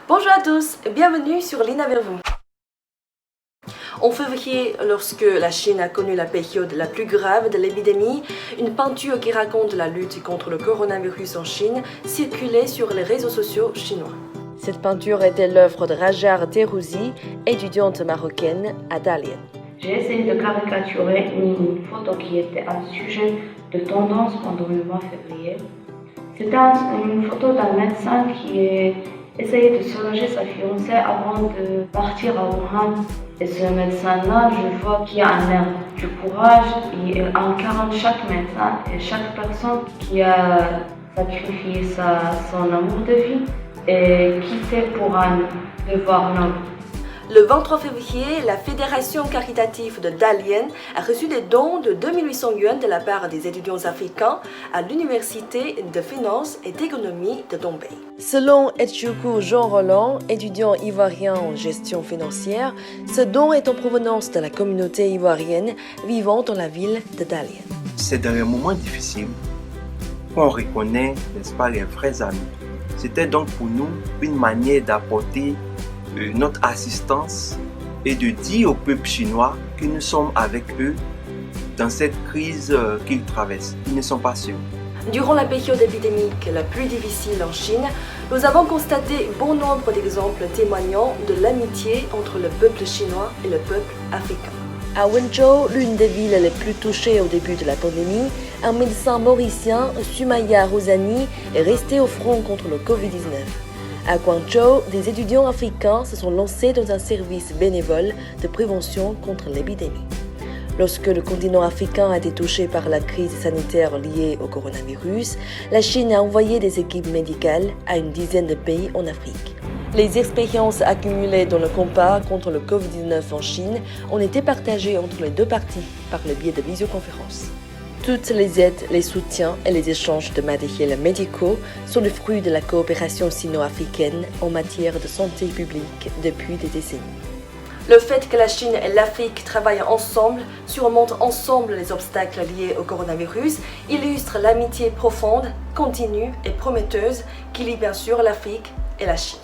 Bonjour à tous, bienvenue sur Lina vers vous. En février, lorsque la Chine a connu la période la plus grave de l'épidémie, une peinture qui raconte la lutte contre le coronavirus en Chine circulait sur les réseaux sociaux chinois. Cette peinture était l'œuvre de Rajar Terouzi, étudiante marocaine à Dalian. J'ai essayé de caricaturer une photo qui était un sujet de tendance pendant le mois de février. C'était une photo d'un médecin qui essayait de soulager sa fiancée avant de partir à Wuhan. Et ce médecin-là, je vois qu'il a un air du courage, il incarne chaque médecin et chaque personne qui a sacrifié son amour de vie et quitté pour un devoir noble. Le 23 février, la Fédération caritative de Dalian a reçu des dons de 2800 yuan de la part des étudiants africains à l'Université de finance et d'économie de Dombey. Selon Etchoukou Jean Roland, étudiant ivoirien en gestion financière, ce don est en provenance de la communauté ivoirienne vivant dans la ville de Dalian. C'est dans les moments difficiles qu'on reconnaît, n'est-ce pas, les vrais amis. C'était donc pour nous une manière d'apporter notre assistance et de dire au peuple chinois que nous sommes avec eux dans cette crise qu'ils traversent. Ils ne sont pas seuls. Durant la période épidémique la plus difficile en Chine, nous avons constaté bon nombre d'exemples témoignant de l'amitié entre le peuple chinois et le peuple africain. À Wenzhou, l'une des villes les plus touchées au début de la pandémie, un médecin mauricien, Sumaya Rosani, est resté au front contre le Covid-19. À Guangzhou, des étudiants africains se sont lancés dans un service bénévole de prévention contre l'épidémie. Lorsque le continent africain a été touché par la crise sanitaire liée au coronavirus, la Chine a envoyé des équipes médicales à une dizaine de pays en Afrique. Les expériences accumulées dans le combat contre le Covid-19 en Chine ont été partagées entre les deux parties par le biais de visioconférences. Toutes les aides, les soutiens et les échanges de matériels médicaux sont le fruit de la coopération sino-africaine en matière de santé publique depuis des décennies. Le fait que la Chine et l'Afrique travaillent ensemble, surmontent ensemble les obstacles liés au coronavirus, illustre l'amitié profonde, continue et prometteuse qui lie bien sûr l'Afrique et la Chine.